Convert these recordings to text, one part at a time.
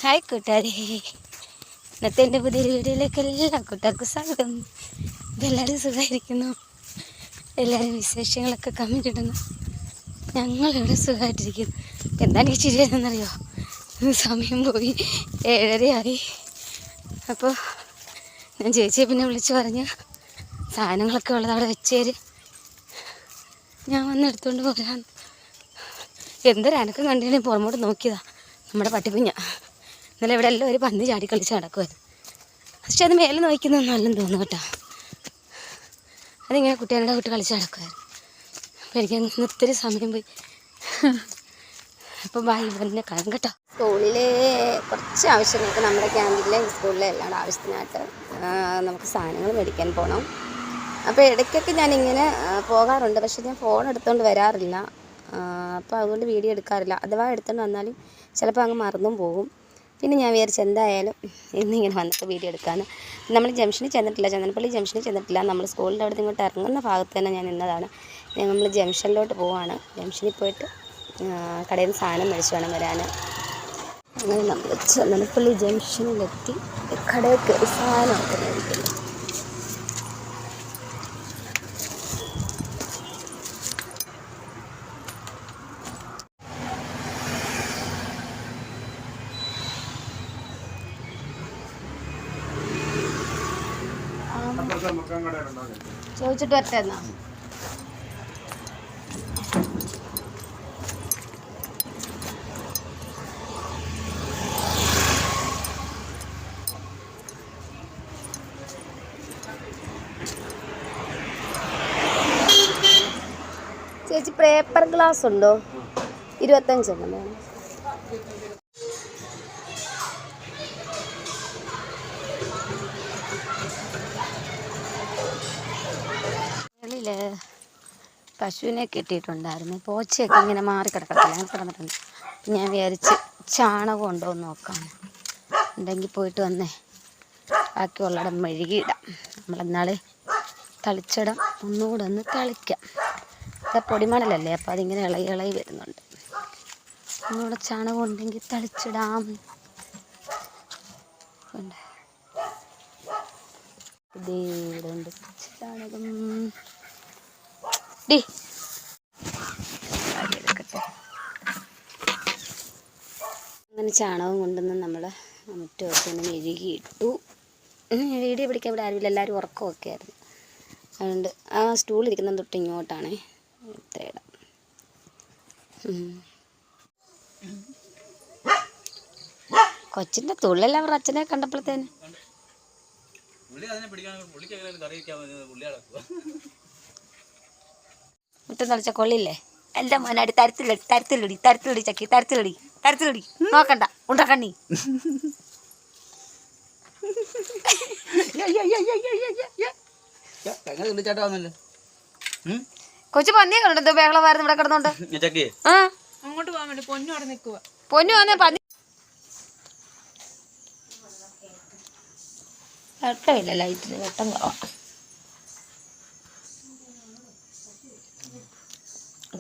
Hi കൂട്ടുകാരെ, ഇന്നത്തെ എൻ്റെ പുതിയൊരു വീഡിയോയിലേക്ക് എല്ലാ കൂട്ടുകാർക്കും സ്വാഗതം. ഇതെല്ലാവരും സുഖമായിരിക്കുന്നു. എല്ലാവരും വിശേഷങ്ങളൊക്കെ കമൻറ്റ് ഇടുന്നു. ഞങ്ങളിവിടെ സുഖമായിട്ടിരിക്കുന്നു. എന്താണ് ഈ ചിരിയെന്നറിയോ? സമയം പോയി 7:30 അപ്പോൾ ഞാൻ ചേച്ചിയെ പിന്നെ വിളിച്ച് പറഞ്ഞ് സാധനങ്ങളൊക്കെ ഉള്ളത് അവിടെ വെച്ചേര്, ഞാൻ വന്ന് എടുത്തുകൊണ്ട് പോരാൻ. എന്തൊരനക്കം കണ്ടു പുറമോട്ട് നോക്കിയതാ നമ്മുടെ പട്ടിക്കുഞ്ഞ. ഇന്നലെ ഇവിടെ എല്ലാം ഒരു പന്ത് ചാടി കളിച്ച് നടക്കുമായിരുന്നു. പക്ഷെ അത് മേലെ നോക്കുന്നൊന്നും അല്ലെന്ന് തോന്നുന്നു കേട്ടോ. അതിങ്ങനെ കുട്ടികളുടെ കൂട്ട് കളിച്ച് നടക്കുമായിരുന്നു. അപ്പോൾ എനിക്ക് ഒത്തിരി സമയം പോയി. അപ്പോൾ ബായി തന്നെ കാണും കേട്ടോ. സ്കൂളിലെ കുറച്ച് ആവശ്യങ്ങൾക്ക് നമ്മുടെ ക്യാമ്പിലെ സ്കൂളിലെ എല്ലാം ആവശ്യത്തിനായിട്ട് നമുക്ക് സാധനങ്ങൾ മേടിക്കാൻ പോകണം. അപ്പോൾ ഇടയ്ക്കൊക്കെ ഞാനിങ്ങനെ പോകാറുണ്ട്. പക്ഷെ ഞാൻ ഫോൺ എടുത്തുകൊണ്ട് വരാറില്ല. അപ്പോൾ അതുകൊണ്ട് വീഡിയോ എടുക്കാറില്ല. അഥവാ എടുത്തുകൊണ്ട് വന്നാലും ചിലപ്പോൾ അങ്ങ് മറന്നും പോകും. പിന്നെ ഞാൻ വിചാരിച്ചു എന്തായാലും ഇന്നിങ്ങനെ വന്നിട്ട് വീഡിയോ എടുക്കാമെന്ന്. നമ്മൾ ജംഗ്ഷനിൽ ചെന്നിട്ടില്ല, ചന്ദനപ്പള്ളി ജംഗ്ഷനിൽ ചെന്നിട്ടില്ല. നമ്മൾ സ്കൂളിൻ്റെ അവിടെ ഇങ്ങോട്ട് ഇറങ്ങുന്ന ഭാഗത്ത് തന്നെ ഞാൻ നിന്നതാണ്. നമ്മൾ ജംഗ്ഷനിലോട്ട് പോവുകയാണ്. ജംഗ്ഷനിൽ പോയിട്ട് കടയിൽ നിന്ന് സാധനം മേടിച്ച് വേണം വരാൻ. അങ്ങനെ നമ്മൾ ചന്ദനപ്പള്ളി ജംഗ്ഷനിലെത്തി കടയിൽ കയറി സാധനമൊക്കെ മേടിക്കുന്നു. ചോദിച്ചിട്ട് വരട്ടെ എന്നാ. ചേച്ചി പേപ്പർ ഗ്ലാസ് ഉണ്ടോ? 25 എണ്ണം വേണം. പശുവിനെ കെട്ടിയിട്ടുണ്ടായിരുന്നു. പോച്ചയൊക്കെ ഇങ്ങനെ മാറി കിടക്കത്തില്ല, അങ്ങനെ കിടന്നിട്ടുണ്ട്. ഞാൻ വിചാരിച്ച് ചാണകം ഉണ്ടോ എന്ന് നോക്കാം. ഉണ്ടെങ്കിൽ പോയിട്ട് വന്നേ ബാക്കിയുള്ളിടം മെഴുകിയിടാം. നമ്മളെന്നാൾ തളിച്ചിടാം, ഒന്നുകൂടെ ഒന്ന് തളിക്കാം. അത് പൊടിമണലല്ലേ, അപ്പോൾ അതിങ്ങനെ ഇളകി വരുന്നുണ്ട്. ഒന്നുകൂടെ ചാണകം ഉണ്ടെങ്കിൽ തളിച്ചിടാം. ഇതേടുണ്ട് ചാണകം. എടുക്കട്ടെ. അങ്ങനെ ചാണകം കൊണ്ടുവന്ന് നമ്മൾ മുറ്റമൊക്കെ ഒന്ന് മെഴുകിയിട്ടു. വീഡിയോ പിടിക്കാൻ ഇവിടെ ആരുമില്ല, എല്ലാവരും ഉറക്കമൊക്കെ ആയിരുന്നു. അതുകൊണ്ട് ആ സ്റ്റൂളിരിക്കുന്ന തൊട്ട് ഇങ്ങോട്ടാണ് ഇത്രയിടം. കൊച്ചിൻ്റെ തുള്ളെല്ലാം അവർ അച്ഛനെ കണ്ടപ്പോഴത്തേന് മുറ്റം തളിച്ച കൊള്ളില്ലേ? എൻ്റെ മോനാടി തരത്തിലടി ചക്കി തരത്തിലടി നോക്കണ്ട ഉണ്ടക്കണ്ണി. കൊച്ചു പന്നിയെ കണ്ടോ ബഹളമായിരുന്നു ഇവിടെ കിടന്നോണ്ട്. അങ്ങോട്ട് പോകാൻ വേണ്ടി പൊന്നു അവിടെ നിൽക്കുക. പൊന്നു വന്നേ പന്നി വെട്ടമില്ല, ലൈറ്റിന് വെട്ടം കുറവാണ്.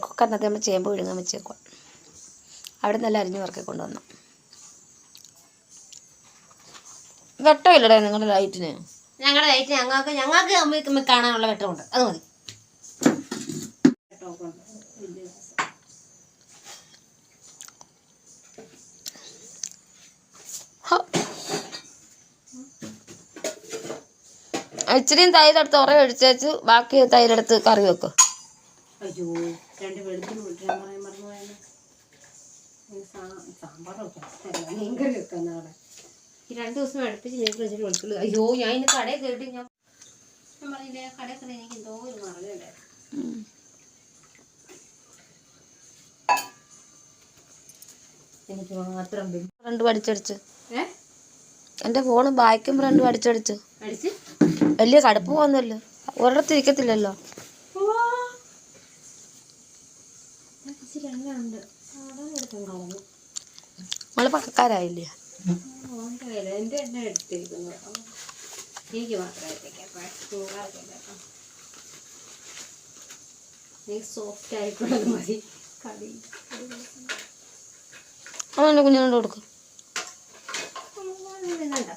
കുക്കറിനകത്ത് നമ്മൾ ചേമ്പ് വിഴുങ്ങാൻ വെച്ചേക്കുക. അവിടെ നല്ല അരിഞ്ഞു വറക്കി കൊണ്ടുവന്നു. വെട്ടമില്ലടേ നിങ്ങളുടെ ലൈറ്റിന്? ഞങ്ങളുടെ ലൈറ്റിന് ഞങ്ങൾക്ക് കാണാനുള്ള വെട്ടമുണ്ട്, അത് മതി. ഇച്ചിരിയും തൈരെടുത്ത് ഉറ ഒഴിച്ചേച്ച് ബാക്കി തൈരെടുത്ത് കറി വെക്കും. അയ്യോ, 2 വെളുത്തുള്ളി പൊട്ടിക്കാൻ പറയാൻ മറന്നുപോയാൽ സാമ്പാർ വെക്കാം, മീൻകറി വെക്കാം. നാളെ ഈ 2 ദിവസം അടുപ്പിച്ച് മീൻകറി വെച്ചിട്ട് വെളുത്തുള്ളി. അയ്യോ, ഞാൻ ഇന്ന് കടയിൽ കയറിയിട്ട് ഞാൻ പറഞ്ഞില്ലേ, കടയിൽ കയറി എനിക്ക് എന്തോ ഒരു മറന്നുണ്ടായിരുന്നു. എനിക്ക് മാത്രം 2 അടിച്ചടിച്ചു. എൻ്റെ ഫോണും ബാക്കും 2 അടിച്ചടിച്ചു. വലിയ കടുപ്പ് പോകുന്നല്ലോ, ഒരിടത്ത് ഇരിക്കത്തില്ലല്ലോ. നമ്മള് പക്കക്കാരായില്ലേ? എൻ്റെ എണ്ണ എടുത്തിരിക്കുന്നു, എനിക്ക് മാത്രമായിട്ടേക്ക് സോഫ്റ്റ് ആയിക്കോളത് മതി. കടി അതെൻ്റെ കുഞ്ഞിനോട് കൊടുക്കും. തിന്നണ്ട.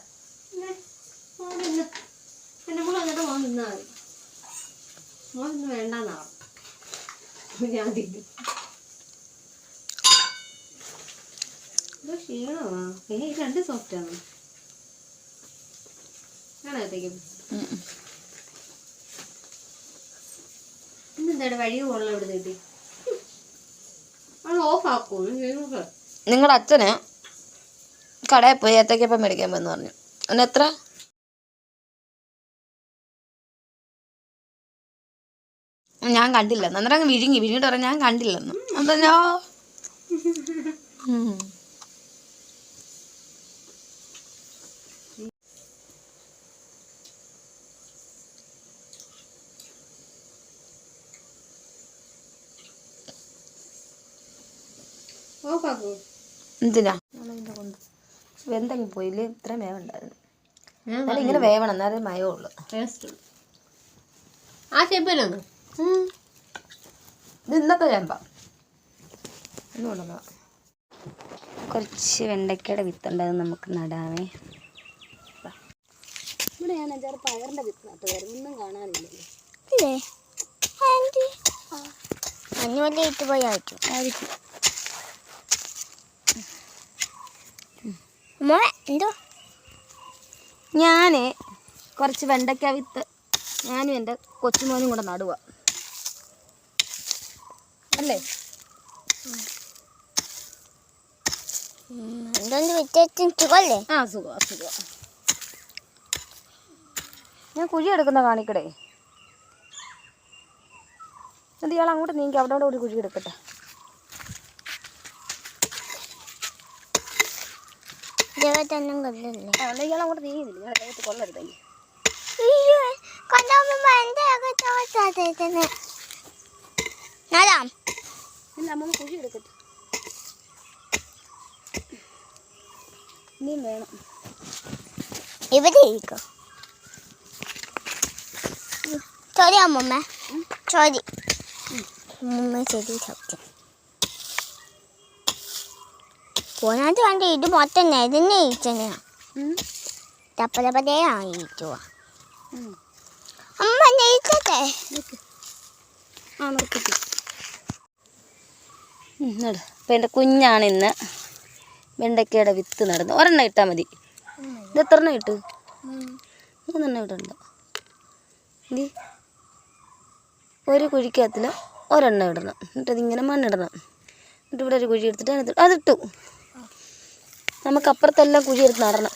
മോൻ തിന്ന്. എൻ്റെ മോൾ എന്നിട്ട് മോൻ തിന്നാൽ മതി. മോൻ ഇന്ന് വേണ്ടെന്നാണ് ഞാൻ തിന്നും. ഇത് ക്ഷീണമാ. ഈ 2 സോഫ്റ്റാണ് ആണത്തേക്കും. ഇന്നെന്താണ് വഴി കൊള്ളാം ഇവിടെ നീട്ടി. അത് ഓഫാക്കൂ. നിങ്ങളുടെ അച്ഛന് കടയിൽ പോയി ഏത്തക്കപ്പം മേടിക്കാൻ പോയെന്ന് പറഞ്ഞു. അതിന് എത്ര? ഞാൻ കണ്ടില്ല. അന്നേരം അങ്ങ് വിഴുങ്ങിട്ട് പറയാം ഞാൻ കണ്ടില്ലെന്ന്. എന്താ ഓഫാക്കൂ. എന്തിനാ കൊണ്ട് വെന്തെങ്കിൽ പോയില്ലേ? ഇത്രയും വേവുണ്ടായിരുന്നു. എന്നാലും ഇങ്ങനെ വേവണം, എന്നാലും മയമുള്ളൂ. ആ ചെമ്പനാണ് ഇത് ഇന്നത്തെ ചേമ്പ. ഒന്നുകൊണ്ടോ കുറച്ച് വെണ്ടയ്ക്കയുടെ വിത്തുണ്ട്, അത് നമുക്ക് നടാമേ. ഇവിടെ ഞാൻ 5-6 പയറിൻ്റെ വിത്ത് നട്ട് വരും. ഒന്നും കാണാനില്ലല്ലോ. ആയിരിക്കും. ഞാൻ കുറച്ച് വെണ്ടയ്ക്ക വിത്ത് ഞാനും എൻ്റെ കൊച്ചുമോനും കൂടെ നടുക അല്ലേ? ആ സുഖം. ഞാൻ കുഴി എടുക്കുന്ന കാണിക്കടേ. അത് ഇയാൾ അങ്ങോട്ട് നീക്കി അവിടെ ഒരു കുഴി എടുക്കട്ടെ. ഇയാൾ അങ്ങോട്ട് നീങ്ങുന്നില്ല. ഞാൻ ദൈവത്ത് കൊള്ളരുതേ. ഇല്ല അമ്മ കുഴി എടുക്കട്ടെ. ഇനിയും വേണം. ഇവിടെ ഇരിക്കോ ചോരി അമ്മമ്മ ചോരി അമ്മമ്മ ചെടി ചവിട്ടി പോനാട്ട് കണ്ട് ഇത് മൊത്തം നെതിന്നെ ഇരിച്ചനെയാ തപ്പലപ്പതേ ആയിരിക്കുവാ അമ്മ നെയ്ക്കട്ടെ. ആ നിർത്തിട്ട് നട്. അപ്പം എൻ്റെ കുഞ്ഞാണ് ഇന്ന് വെണ്ടയ്ക്കയുടെ വിത്ത് നടന്നു. ഒരെണ്ണം ഇട്ടാൽ മതി. ഇത് എത്രണ്ണം ഇട്ട്? 3 എണ്ണം ഇടണ്ട. ഇനി ഒരു കുഴിക്കകത്തിൽ ഒരെണ്ണം ഇടണം. എന്നിട്ട് അതിങ്ങനെ മണ്ണിടണം. എന്നിട്ട് ഇവിടെ ഒരു കുഴി എടുത്തിട്ട് അതിട്ടു. നമുക്ക് അപ്പുറത്തെല്ലാം കുഴി എടുത്ത് നടണം.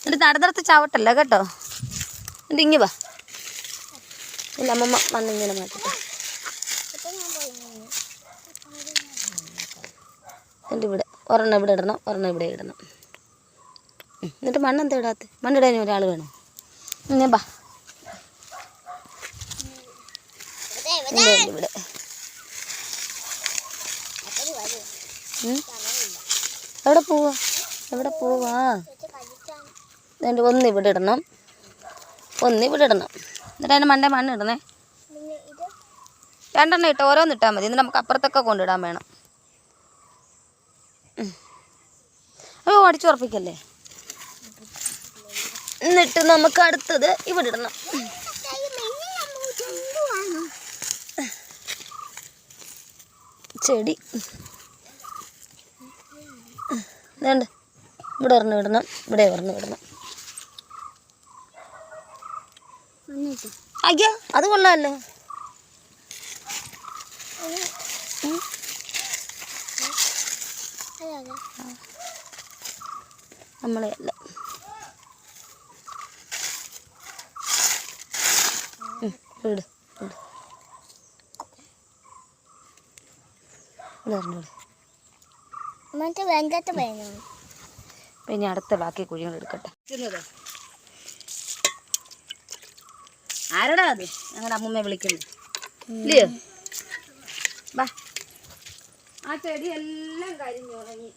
എന്നിട്ട് നടന്നിടത്ത് ചാവട്ടല്ല കേട്ടോ. എന്നിട്ട് ഇങ്ങ് വാ. ഇല്ല അമ്മമ്മ മണ്ണിങ്ങനെ മാറ്റിട്ട് എന്നിട്ട് ഇവിടെ ഒരെണ്ണം ഇവിടെ ഇടണം, ഒരെണ്ണം ഇവിടെ ഇടണം. എന്നിട്ട് മണ്ണെന്താ ഇടാത്ത? മണ്ണിടാൻ ഒരാൾ വേണം. ഞാൻ ബാ ഇവിടെ എവിടെ പോവാ? എന്നിട്ട് ഒന്ന് ഇവിടെ ഇടണം, ഒന്ന് ഇവിടെ ഇടണം. എന്നിട്ട് അതിൻ്റെ മണ്ടേ മണ്ണ് ഇടണേ. 2 എണ്ണം ഇട്ട് ഓരോന്ന് ഇട്ടാൽ മതി. എന്നിട്ട് നമുക്ക് അപ്പുറത്തൊക്കെ കൊണ്ടിടാൻ വേണം. അയ്യോ അടിച്ചുറപ്പിക്കല്ലേ. എന്നിട്ട് നമുക്ക് അടുത്തത് ഇവിടെ ഇടണം. ചെടി വേണ്ട. ഇവിടെ ഒരെണ്ണം ഇടണം, ഇവിടെ ഒരെണ്ണം ഇടണം. അയ്യോ അത് കൊള്ളാമല്ലോ. നമ്മളെ അല്ല. ഇട് പിന്നെ അടുത്ത ബാക്കി കുഴികൾ എടുക്കട്ടെ. ആരടാ അത്? ഞങ്ങളുടെ അമ്മൂമ്മയെ വിളിക്കുന്നു ഇല്ലയോ? ബാ. ആ ചെടി എല്ലാം കരിഞ്ഞു ഉണങ്ങി.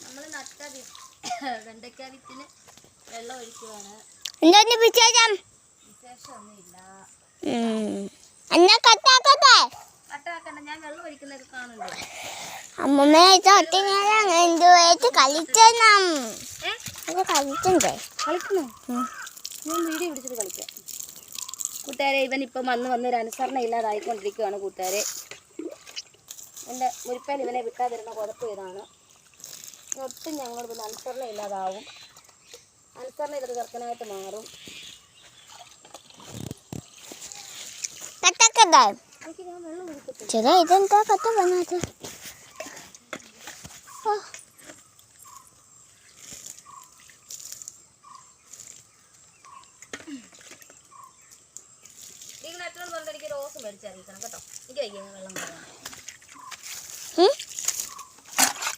നമ്മൾ നട്ട വെണ്ടയ്ക്ക വിത്തിന് വെള്ളം ഒഴിക്കുവാണ്. എന്താണ് വിശേഷം? വിശേഷമൊന്നുമില്ല. എന്നാ കട്ടാക്കട്ടെ. പഠിക്കുന്നൊക്കെ കാണുന്നുണ്ട്. അമ്മമ്മേ തൊട്ടി നേരം എന്തുവായിട്ട് കളിച്ചണം കളിക്കണ്ടേ കളിക്കണോ? ഞാൻ വീഡിയോ പിടിച്ചിട്ട് കളിക്കാം. കൂട്ടുകാരെ, ഇവൻ ഇപ്പം വന്ന് ഒരു അനുസരണ ഇല്ലാതായിക്കൊണ്ടിരിക്കുകയാണ് കൂട്ടുകാരെ. എൻ്റെ മുരിപ്പേൽ ഇവനെ വിട്ടാതിരുന്ന കുഴപ്പം ഇതാണ്. ഒട്ടും ഞങ്ങളോട് പിന്നെ അനുസരണ ഇല്ലാതാവും. അനുസരണ ഇതൊക്കെ ചെറുക്കനായിട്ട് മാറും. എനിക്ക് ഞാൻ വെള്ളം കുടിക്കത്തില്ല. ചെറിയ ഇതെന്താ കഥ വന്നത്? നിങ്ങൾ എത്ര പറഞ്ഞിട്ട് എനിക്ക് റോസ് മേടിച്ചറിയിക്കണം കേട്ടോ. എനിക്ക് വയ്യ വെള്ളം പറയാൻ.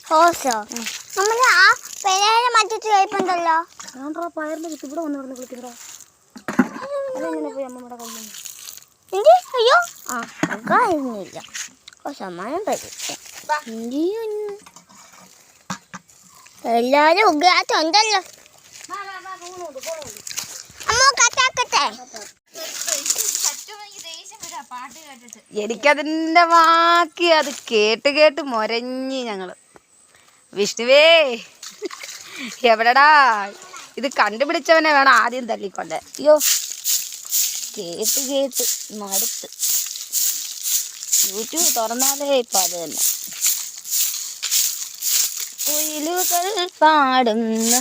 ഹോസോ നമ്മള് ആ പെരേനെ മറ്റിട്ട് കഴിപ്പുണ്ടല്ലോ. ഞാൻ പയറിൻ്റെ വിത്ത് ഇവിടെ വന്ന് കിടന്ന് കുളിക്കുന്നോ? അതെങ്ങനെ പോയി അമ്മയുടെ കയ്യിൽ? അയ്യോ ആ അതൊന്നുമില്ല. സമ്മാനം പരീക്ഷ എല്ലാരും ഉഗ്രാറ്റുണ്ടല്ലോ. അമ്മ കട്ടാക്കട്ടെ. എനിക്കതിൻ്റെ ബാക്കി അത് കേട്ട് കേട്ട് മൊരഞ്ഞ് ഞങ്ങൾ. വിഷ്ണുവേ എവിടെടാ? ഇത് കണ്ടുപിടിച്ചവനെ വേണം ആദ്യം തല്ലിക്കൊണ്ടേ. അയ്യോ കേട്ട് കേട്ട് മടുത്ത്. യൂട്യൂബ് തുറന്നാലേ ഇപ്പം അത് തന്നെ. കുയിലുകൾ പാടുന്ന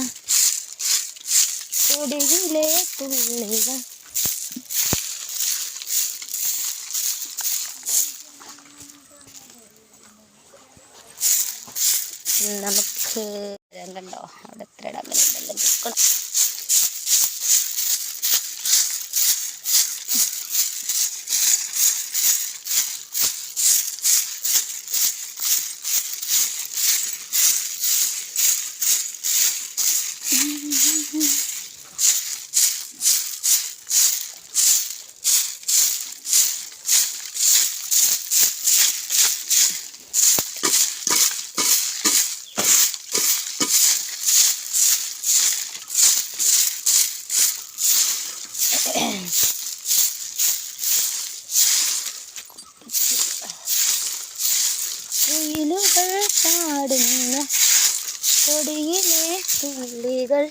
കൊടിയിലെ തുള്ളികൾ. നമുക്ക് കണ്ടോ അവിടെ എത്ര ഇടങ്ങളുണ്ടെല്ലാം കിട്ടണം. കുയിലുകൾ പാടുന്ന കൊടിയിലെ തുള്ളികൾ.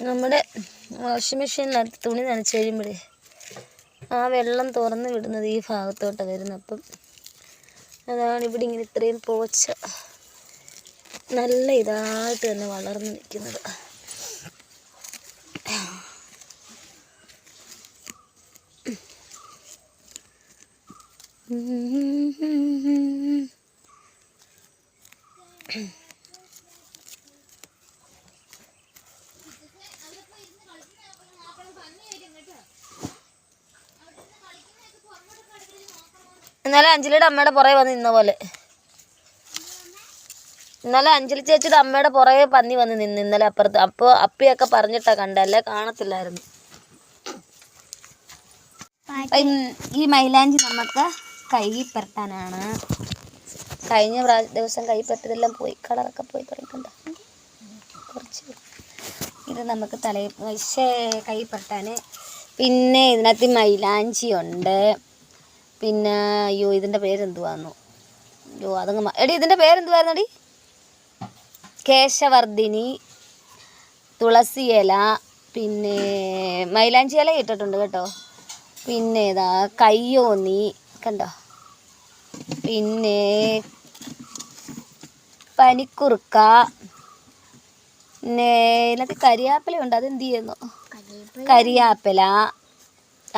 നമ്മുടെ വാഷിംഗ് മെഷീനിനകത്ത് തുണി നനച്ച് കഴിയുമ്പോഴേ ആ വെള്ളം തുറന്ന് വിടുന്നത് ഈ ഭാഗത്തോട്ട് വരുന്നത്. അപ്പം അതാണ് ഇവിടെ ഇങ്ങനെ ഇത്രയും പോച്ച നല്ല ഇതായിട്ട് തന്നെ വളർന്ന് നിൽക്കുന്നത്. ഇന്നലെ അഞ്ജലിയുടെ അമ്മയുടെ പുറകെ വന്ന് നിന്ന പോലെ. ഇന്നലെ അഞ്ജലി ചേച്ചിയുടെ അമ്മയുടെ പുറകെ പന്നി വന്ന് നിന്ന് ഇന്നലെ അപ്പുറത്ത്. അപ്പോൾ അപ്പിയൊക്കെ പറഞ്ഞിട്ടാ കണ്ടല്ലേ, കാണത്തില്ലായിരുന്നു. ഈ മൈലാഞ്ചി നമുക്ക് കൈ പുരട്ടാനാണ്. കഴിഞ്ഞ ദിവസം കൈ പുരട്ടതെല്ലാം പോയി, കളറൊക്കെ പോയി തുടങ്ങിയിട്ടുണ്ട്. കുറച്ച് ഇത് നമുക്ക് കൈ പുരട്ടാൻ. പിന്നെ ഇതിനകത്ത് മൈലാഞ്ചി ഉണ്ട്. പിന്നെ അയ്യോ ഇതിൻ്റെ പേരെന്തുവാന്നു? അയ്യോ അതങ്ങ് എടി ഇതിൻ്റെ പേരെന്തുവായിരുന്നടി? കേശവർദ്ധിനി, തുളസി ഇല, പിന്നെ മൈലാഞ്ചി ഇല ഇട്ടിട്ടുണ്ട് കേട്ടോ. പിന്നെ ഇതാ കയ്യോന്നി കണ്ടോ. പിന്നെ പനിക്കുറുക്ക, പിന്നെ ഇതിനകത്ത് കരിയാപ്പില ഉണ്ട്. അതെന്ത് ചെയ്യുന്നു? കരിയാപ്പില.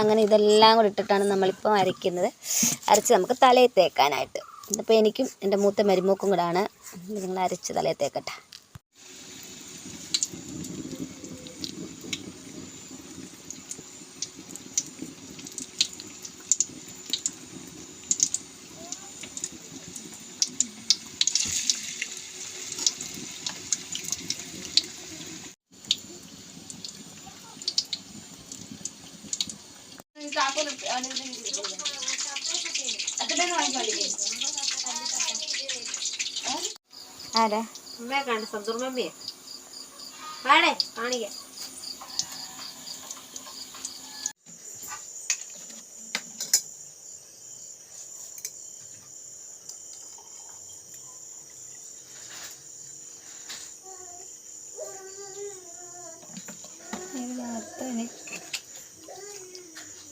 അങ്ങനെ ഇതെല്ലാം കൂടി ഇട്ടിട്ടാണ് നമ്മളിപ്പം അരയ്ക്കുന്നത്. അരച്ച് നമുക്ക് തലയിൽ തേക്കാനായിട്ട്. ഇതിപ്പോൾ എനിക്കും എൻ്റെ മൂത്ത മരുമോക്കും കൂടാണ്. നിങ്ങൾ അരച്ച് തലയിൽ തേക്കട്ടെ. ആരാ അമ്മയെ കണ്ട് സന്തൂർമ്മയെ വാടേ കാണിക്കാം.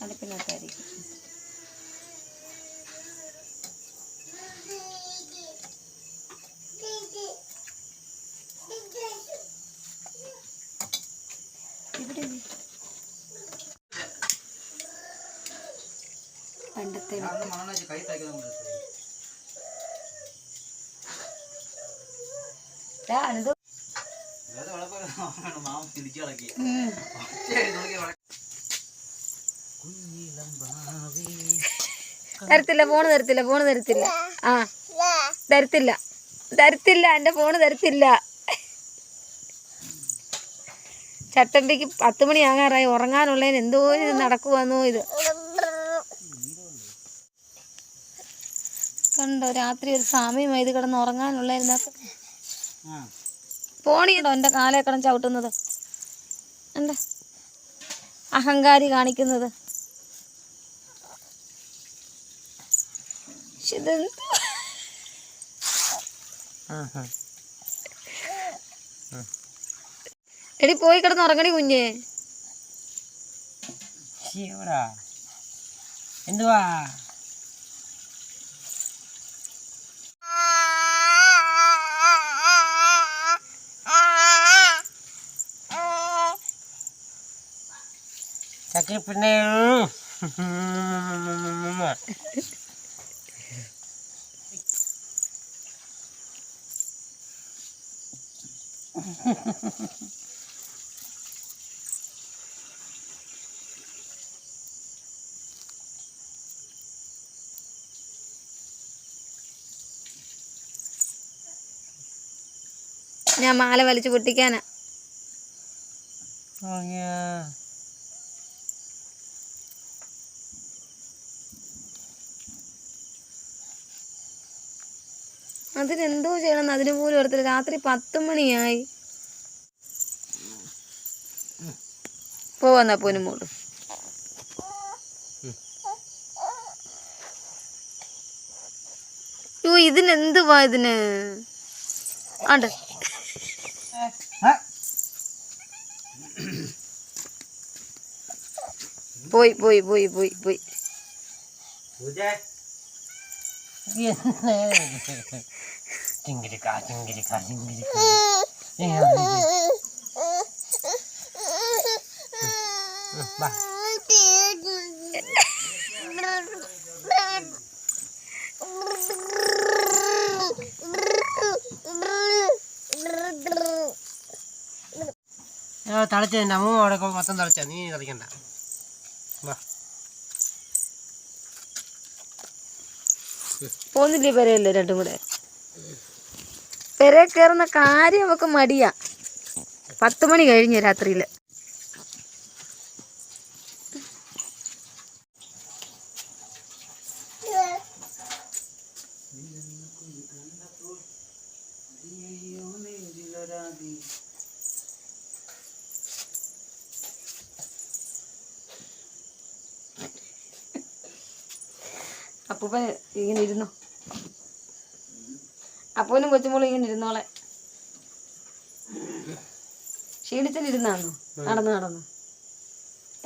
അടുപ്പിനകത്തായിരിക്കും. ഇവിടെ പണ്ടത്തെ അനന്ത് തരത്തില്ല, ഫോണ് തരത്തില്ല, ഫോണ് തരത്തില്ല. ആ തരത്തില്ല, തരത്തില്ല, എൻ്റെ ഫോണ് തരത്തില്ല. ചട്ടമ്പിക്ക് 10 മണിയാകാറായി, ഉറങ്ങാനുള്ളതിന് എന്തോ ഇത് നടക്കുവാന്നോ ഇത്. കണ്ടോ, രാത്രി ഒരു സമയമായി ഇത് കിടന്ന് ഉറങ്ങാനുള്ളതിന്. ഫോണിയുണ്ടോ എൻ്റെ കാലേ കിടന്ന് ചവിട്ടുന്നത്? എന്താ അഹങ്കാരി കാണിക്കുന്നത്? എടി പോയി കിടന്ന് ഉറങ്ങടി കുഞ്ഞേ. എന്തുവാ ചക്കി പിന്നെ ഞാൻ മാല വലിച്ചു പൊട്ടിക്കാനാ. അതിനെന്തോ ചെയ്യണം, അതിന് പോലും എടുത്തില്ല. രാത്രി 10 മണിയായി. പോവാന്നാ പോനും മോള്. യോ ഇതിനെന്തുവാ ഇതിന്? ആണ്ട് പോയി പോയി പോയി പോയി പോയി. ചിങ്കിരിക്കാ ചിങ്കിരിക്കാ ചിങ്കിരിക്കാ തളിച്ച അമ്മ അവിടെ മൊത്തം തളിച്ച, നീ തളിക്കണ്ട. പോന്നില്ലേ പെരയല്ലേ രണ്ടും കൂടെ? പെര കയറുന്ന കാര്യം അവക്ക് മടിയാ. 10 മണി കഴിഞ്ഞു രാത്രിയില്. അപ്പൂപ്പൻ ഇങ്ങനെ ഇരുന്നു. അപ്പൂനും കൊച്ചുമോളും ഇങ്ങനെ ഇരുന്നോളെ. ക്ഷീണിച്ചിരുന്നാന്നു നടന്നു നടന്നു.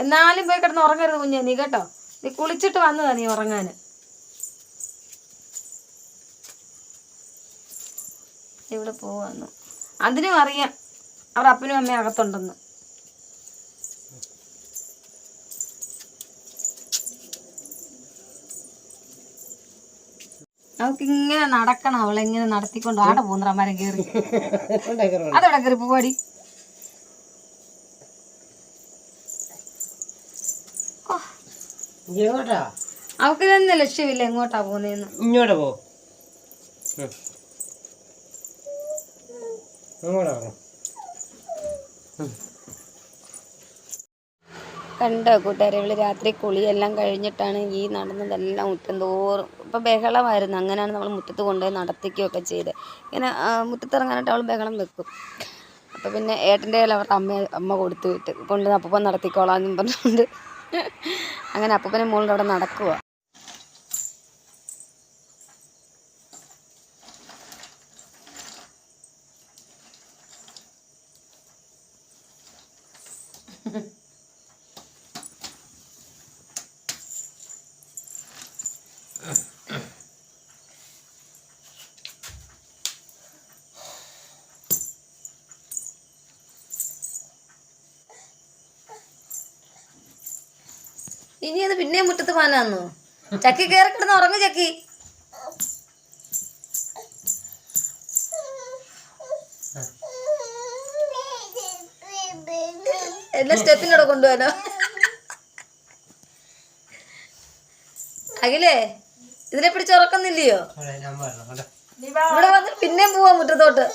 എന്നാലും പോയി കിടന്ന് ഉറങ്ങരുത് കുഞ്ഞെ നീ കേട്ടോ. നീ കുളിച്ചിട്ട് വന്നതാ നീ ഉറങ്ങാന്. ഇവിടെ പോവാന്നു അതിനും അറിയാം അവർ അപ്പനും അമ്മയും അകത്തുണ്ടെന്ന്. അവൾക്ക് ഇങ്ങനെ നടക്കണം. അവളെങ്ങനെ നടത്തിക്കൊണ്ട് ആടെ പോകുന്ന മരം കയറി അതവിടെ കയറി പോവാടി. അവൾക്ക് ഇതൊന്നും ലക്ഷ്യമില്ല എങ്ങോട്ടാ പോകുന്നതെന്ന്. ഇങ്ങോട്ട് പോ. കണ്ടോ കൂട്ടുകാരെ, ഇവള് രാത്രി കുളിയെല്ലാം കഴിഞ്ഞിട്ടാണ് ഈ നടന്നതെല്ലാം മുറ്റം തോറും. ഇപ്പം ബഹളമായിരുന്നു, അങ്ങനെയാണ് നമ്മൾ മുറ്റത്ത് കൊണ്ടുപോയി നടത്തിക്കുകയൊക്കെ ചെയ്ത്. ഇങ്ങനെ മുറ്റത്തിറങ്ങാനായിട്ട് അവൾ ബഹളം വെക്കും. അപ്പോൾ പിന്നെ ഏട്ടൻ്റെ കയ്യിൽ അവരുടെ അമ്മ കൊടുത്തു വിട്ട് കൊണ്ട് അപ്പൂപ്പൻ നടത്തിക്കോളാമെന്നും പറഞ്ഞുകൊണ്ട് അങ്ങനെ അപ്പൂപ്പനെ മുകളിൽ അവിടെ നടക്കുക. ഇനി അത് പിന്നെ മുറ്റത്ത് പാനാന്നു. ചക്കി കയറി കിടന്ന് ഉറങ്ങു ചക്കി. എല്ലാ സ്റ്റെപ്പിനോടെ കൊണ്ടുപോകാനോ? അഖിലേ, ഇതിനെ പിടിച്ച് ഉറക്കുന്നില്ലയോ? ഇവിടെ വന്ന് പിന്നെയും പോവാ മുറ്റത്തോട്ട്.